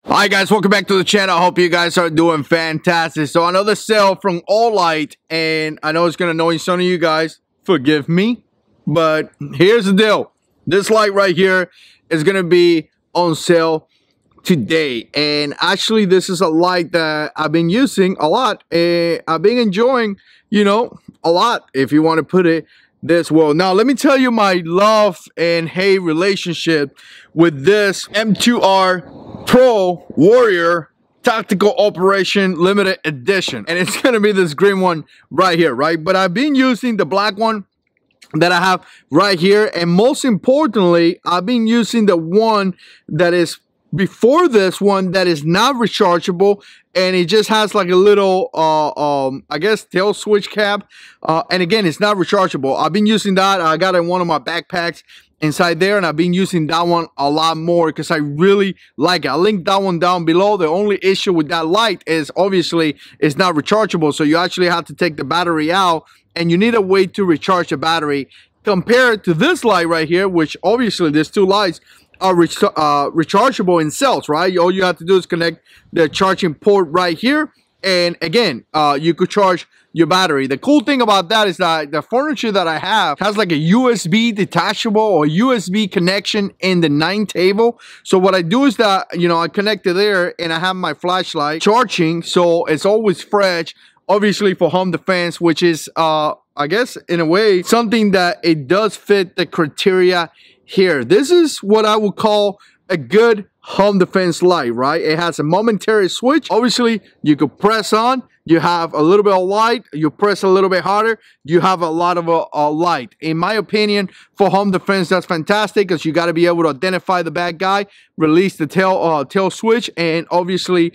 Hi guys, welcome back to the channel. I hope you guys are doing fantastic. So another sale from OLIGHT, and I know it's gonna annoy some of you guys, forgive me, but here's the deal. This light right here is gonna be on sale today, and actually this is a light that I've been using a lot and I've been enjoying, you know, a lot, if you want to put it this well. Now let me tell you my love and hate relationship with this M2R Pro Warrior Tactical Operation Limited Edition, and it's gonna be this green one right here, right? But I've been using the black one that I have right here, and most importantly I've been using the one that is before this one that is not rechargeable, and it just has like a little I guess tail switch cap, and again, it's not rechargeable. I've been using that. I got it in one of my backpacks inside there, and I've been using that one a lot more because I really like it. I'll link that one down below. The only issue with that light is obviously it's not rechargeable, so you actually have to take the battery out, and you need a way to recharge the battery compared to this light right here, which obviously there's two lights are rechargeable in cells, right? All you have to do is connect the charging port right here, and again, you could charge your battery. The cool thing about that is that the furniture that I have has like a USB detachable or USB connection in the 9 table. So what I do is that, you know, I connect it there, and I have my flashlight charging, so it's always fresh, obviously for home defense, which is I guess in a way something that it does fit the criteria here. This is what I would call a good home defense light, right? It has a momentary switch. Obviously you could press on, you have a little bit of light, you press a little bit harder, you have a lot of light. In my opinion, for home defense, that's fantastic because you got to be able to identify the bad guy, release the tail switch, and obviously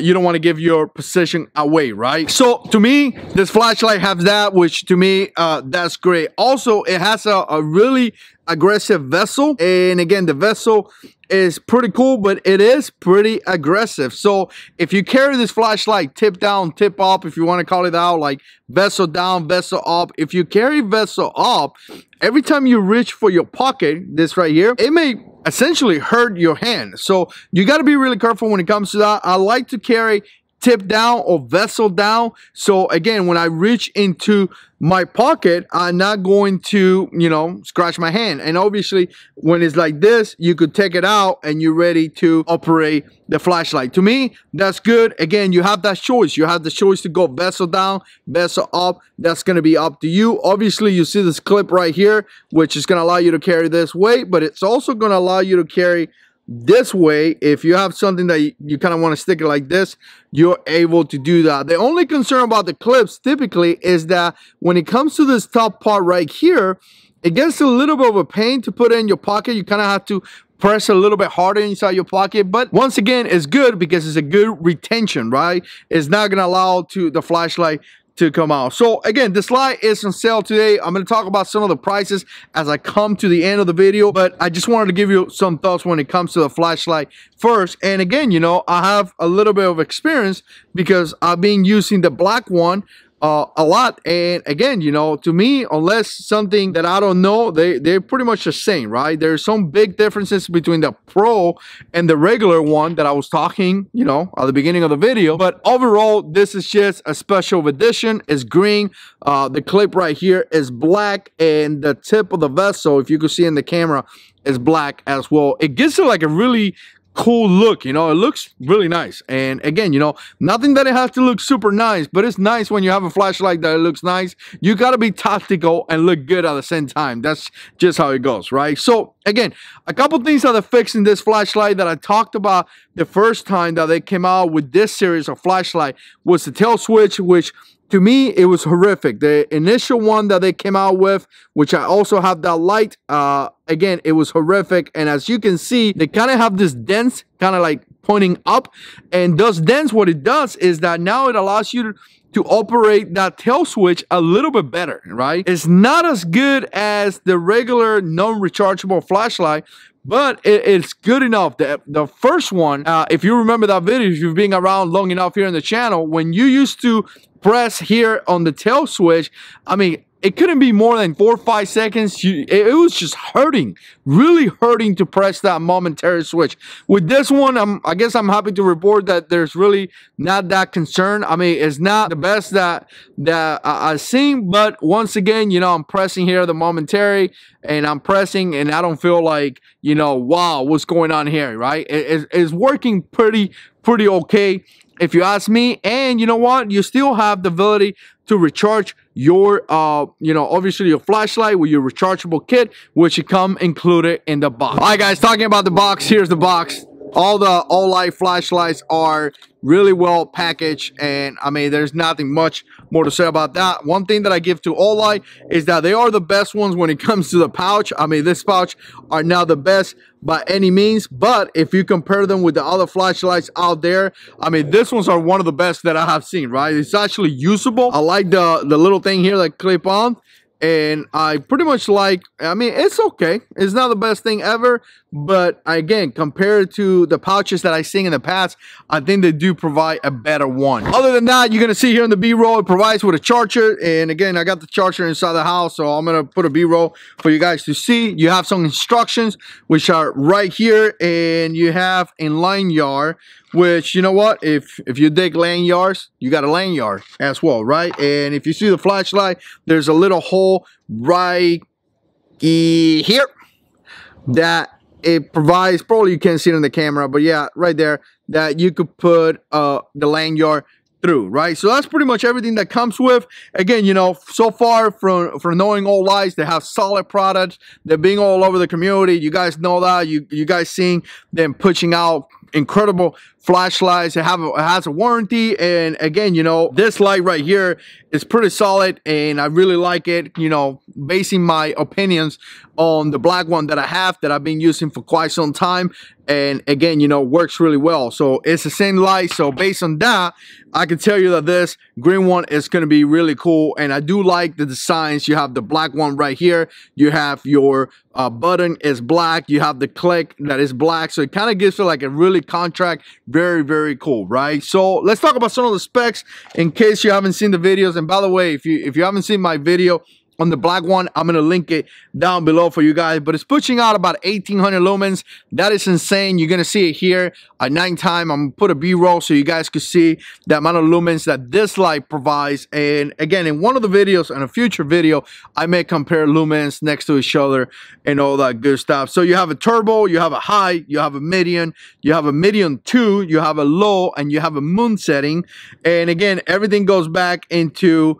you don't want to give your position away, right? So to me, this flashlight has that, which to me that's great. Also, it has a really aggressive bezel, and again, the bezel is pretty cool, but it is pretty aggressive. So if you carry this flashlight tip down, tip up, if you want to call it out, like bezel down, bezel up, if you carry bezel up, every time you reach for your pocket, this right here, it may essentially hurt your hand. So you got to be really careful when it comes to that. I like to carry tip down or bezel down, so again, when I reach into my pocket, I'm not going to, you know, scratch my hand. And obviously when it's like this, you could take it out and you're ready to operate the flashlight. To me, that's good. Again, you have that choice. You have the choice to go bezel down, bezel up. That's going to be up to you. Obviously you see this clip right here, which is going to allow you to carry this weight, but it's also going to allow you to carry this way. If you have something that you kind of want to stick it like this, you're able to do that. The only concern about the clips typically is that when it comes to this top part right here, it gets a little bit of a pain to put in your pocket. You kind of have to press a little bit harder inside your pocket, but once again, it's good because it's a good retention, right? It's not going to allow the flashlight to come out. So again, this light is on sale today. I'm going to talk about some of the prices as I come to the end of the video, but I just wanted to give you some thoughts when it comes to the flashlight first. And again, you know, I have a little bit of experience because I've been using the black one a lot, and again, you know, to me, unless something that I don't know, they're pretty much the same, right? There's some big differences between the Pro and the regular one that I was talking, you know, at the beginning of the video, but overall this is just a special edition. It's green, the clip right here is black, and the tip of the bezel, if you can see in the camera, is black as well. It gives it like a really cool look, you know, it looks really nice. And again, you know, nothing that it has to look super nice, but it's nice when you have a flashlight that it looks nice. You got to be tactical and look good at the same time. That's just how it goes, right? So again, a couple things that are fixed in this flashlight that I talked about the first time that they came out with this series of flashlight was the tail switch, which to me, it was horrific. The initial one that they came out with, which I also have that light, again, it was horrific. And as you can see, they kind of have this dents kind of like pointing up. And those dents, what it does is that now it allows you to operate that tail switch a little bit better, right? It's not as good as the regular non-rechargeable flashlight, but it's good enough. The first one, if you remember that video, if you've been around long enough here in the channel, when you used to press here on the tail switch, I mean, it couldn't be more than 4 or 5 seconds. It was just hurting, really hurting to press that momentary switch. With this one, I guess I'm happy to report that there's really not that concern. I mean, it's not the best that I've seen, but once again, you know, I'm pressing here the momentary, and I'm pressing, and I don't feel like, you know, wow, what's going on here, right? It's working pretty okay, if you ask me. And you know what? You still have the ability to recharge your you know, obviously your flashlight with your rechargeable kit, which should come included in the box. All right, guys, talking about the box, here's the box. All the OLIGHT flashlights are really well packaged, and I mean, there's nothing much more to say about that. One thing that I give to OLIGHT is that they are the best ones when it comes to the pouch. I mean, this pouch are now the best by any means, but if you compare them with the other flashlights out there, I mean, this ones are one of the best that I have seen, right? It's actually usable. I like the little thing here that clip on, and I pretty much like, I mean, it's okay. It's not the best thing ever, but again, compared to the pouches that I've seen in the past, I think they do provide a better one. Other than that, you're gonna see here in the B-roll, it provides with a charger, and again, I got the charger inside the house, so I'm gonna put a B-roll for you guys to see. You have some instructions, which are right here, and you have a lanyard, which, you know what, if you dig lanyards, you got a lanyard as well, right? And if you see the flashlight, there's a little hole right here that it provides, probably you can't see it in the camera, but yeah, right there, that you could put the lanyard through, right? So that's pretty much everything that comes with. Again, you know, so far from knowing OLIGHT, they have solid products. They're being all over the community. You guys know that. You guys seeing them pushing out incredible flashlights. It has a warranty, and again, you know, this light right here is pretty solid, and I really like it. You know, basing my opinions on the black one that I have, that I've been using for quite some time, and again, you know, works really well. So it's the same light, so based on that, I can tell you that this green one is going to be really cool, and I do like the designs. You have the black one right here, you have your button is black, you have the click that is black, so it kind of gives it like a really contract, very cool, right? So let's talk about some of the specs in case you haven't seen the videos. And by the way, if you haven't seen my video on the black one, I'm gonna link it down below for you guys, but it's pushing out about 1800 lumens. That is insane. You're gonna see it here at nighttime. I'm gonna put a B-roll so you guys could see the amount of lumens that this light provides. And again, in one of the videos, in a future video, I may compare lumens next to each other and all that good stuff. So you have a turbo, you have a high, you have a medium, you have a medium 2, you have a low, and you have a moon setting. And again, everything goes back into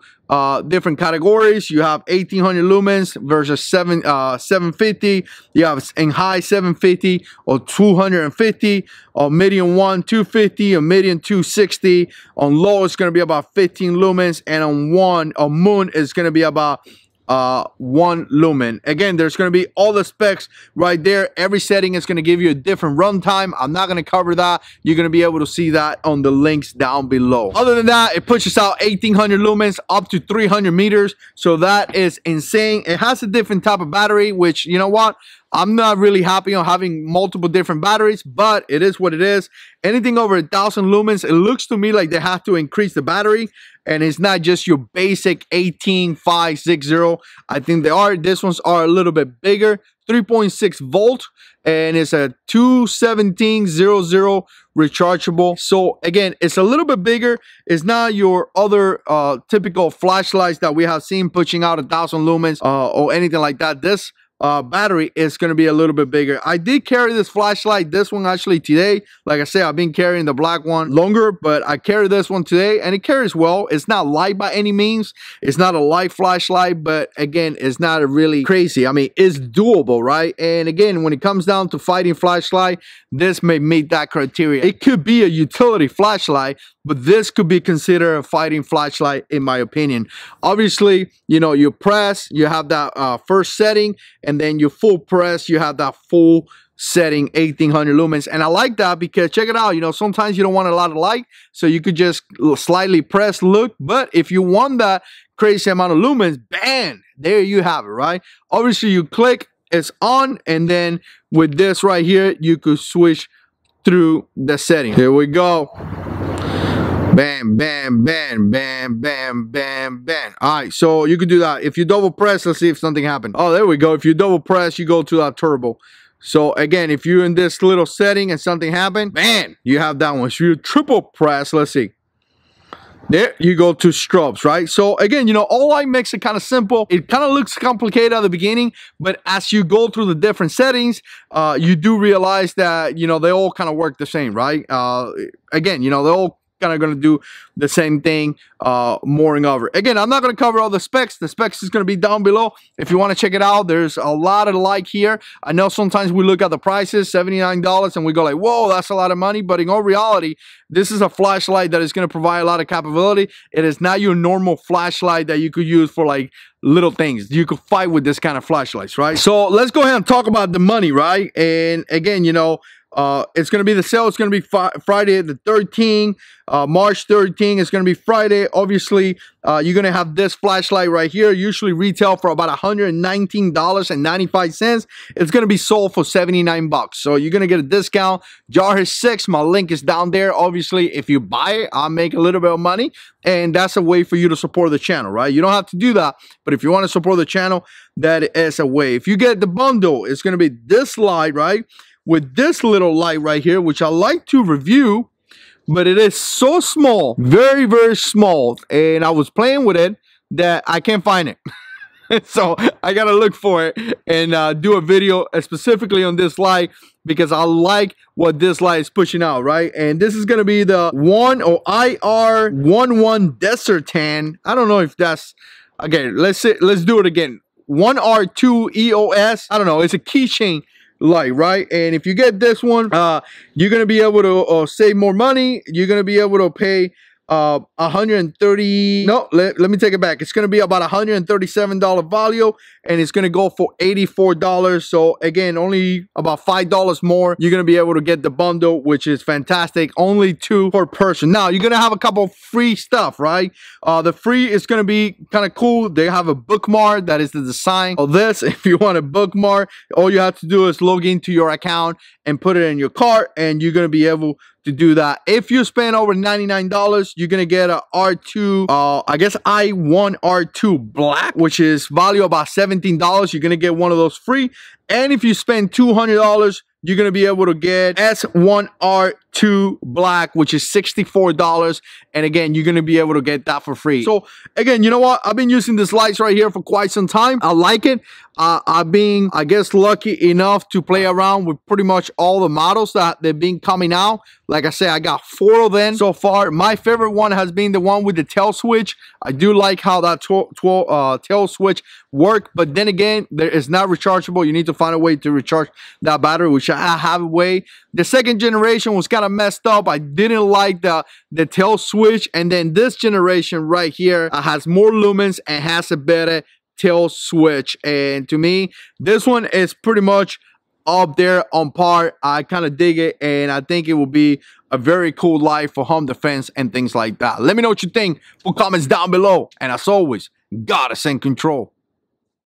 different categories. You have 1800 lumens versus 750. You have in high 750 or 250, or medium 1 250, or medium 260. On low it's going to be about 15 lumens, and on moon is going to be about 1 lumen. Again, there's going to be all the specs right there. Every setting is going to give you a different runtime. I'm not going to cover that. You're going to be able to see that on the links down below. Other than that, it pushes out 1800 lumens up to 300 meters, so that is insane. It has a different type of battery, which, you know what, I'm not really happy on having multiple different batteries, but it is what it is. Anything over 1000 lumens, it looks to me like they have to increase the battery, and it's not just your basic 18560. I think they are. This ones are a little bit bigger, 3.6 volt, and it's a 21700 rechargeable. So again, it's a little bit bigger. It's not your other typical flashlights that we have seen pushing out 1000 lumens or anything like that. This battery is going to be a little bit bigger. I did carry this flashlight, this one actually today. Like I said, I've been carrying the black one longer, but I carry this one today, and it carries well. It's not light by any means. It's not a light flashlight, but again, it's not a really crazy. I mean, it's doable, right? And again, when it comes down to fighting flashlight, this may meet that criteria. It could be a utility flashlight, but this could be considered a fighting flashlight in my opinion. Obviously, you know, you press, you have that first setting, and then you full press, you have that full setting 1800 lumens. And I like that because check it out, you know, sometimes you don't want a lot of light, so you could just slightly press, look. But if you want that crazy amount of lumens, bam, there you have it, right? Obviously you click, it's on, and then with this right here, you could switch through the setting. Here we go. Bam, bam, bam, bam, bam, bam, bam. All right, so you can do that. If you double press, let's see if something happened. Oh, there we go. If you double press, you go to that turbo. So again, if you're in this little setting and something happened, bam, you have that one. So you triple press, let's see. There you go to strobes, right? So again, you know, OLIGHT makes it kind of simple. It kind of looks complicated at the beginning, but as you go through the different settings, you do realize that, you know, they all kind of work the same, right? Again, you know, they all kind of going to do the same thing more and over. Again, I'm not going to cover all the specs. The specs is going to be down below. If you want to check it out, there's a lot of like here. I know sometimes we look at the prices, $79, and we go like, whoa, that's a lot of money. But in all reality, this is a flashlight that is going to provide a lot of capability. It is not your normal flashlight that you could use for like little things. You could fight with this kind of flashlights, right? So let's go ahead and talk about the money, right? And again, you know, it's going to be the sale. It's going to be Friday the 13th, March 13th. It's going to be Friday. Obviously, you're going to have this flashlight right here. Usually retail for about $119.95. It's going to be sold for 79 bucks. So you're going to get a discount. Jar is 6. My link is down there. Obviously, if you buy it, I'll make a little bit of money. And that's a way for you to support the channel, right? You don't have to do that. But if you want to support the channel, that is a way. If you get the bundle, it's going to be this light, right? With this little light right here, which I like to review, but it is so small, very, very small. And I was playing with it that I can't find it. So I got to look for it and do a video specifically on this light because I like what this light is pushing out, right? And this is going to be the IR11 Desert Tan. I don't know if that's, again, let's do it again. 1R2 EOS. I don't know. It's a keychain light, right? And if you get this one, you're gonna be able to save more money. You're gonna be able to pay 130. No, let me take it back. It's gonna be about $137 value, and it's gonna go for $84. So again, only about $5 more. You're gonna be able to get the bundle, which is fantastic. Only 2 per person. Now you're gonna have a couple free stuff, right? The free is gonna be kind of cool. They have a bookmark that is the design of this. If you want a bookmark, all you have to do is log into your account and put it in your cart, and you're gonna be able to do that. If you spend over $99, you're gonna get a R2, I guess I1 R2 Black, which is value about $17. You're gonna get one of those free. And if you spend $200, you're gonna be able to get S1R2 Black, which is $64. And again, you're gonna be able to get that for free. So again, you know what? I've been using these lights right here for quite some time. I like it. I've been, I guess, lucky enough to play around with pretty much all the models that they've been coming out. Like I said, I got 4 of them so far. My favorite one has been the one with the tail switch. I do like how that tail switch works, but then again, it's not rechargeable. You need to find a way to recharge that battery, which I have a way. The second generation was kind of messed up. I didn't like the tail switch, and then this generation right here has more lumens and has a better tail switch. And to me, this one is pretty much up there on par. I kind of dig it, and I think it will be a very cool light for home defense and things like that. Let me know what you think. Put comments down below, and as always, God is in control.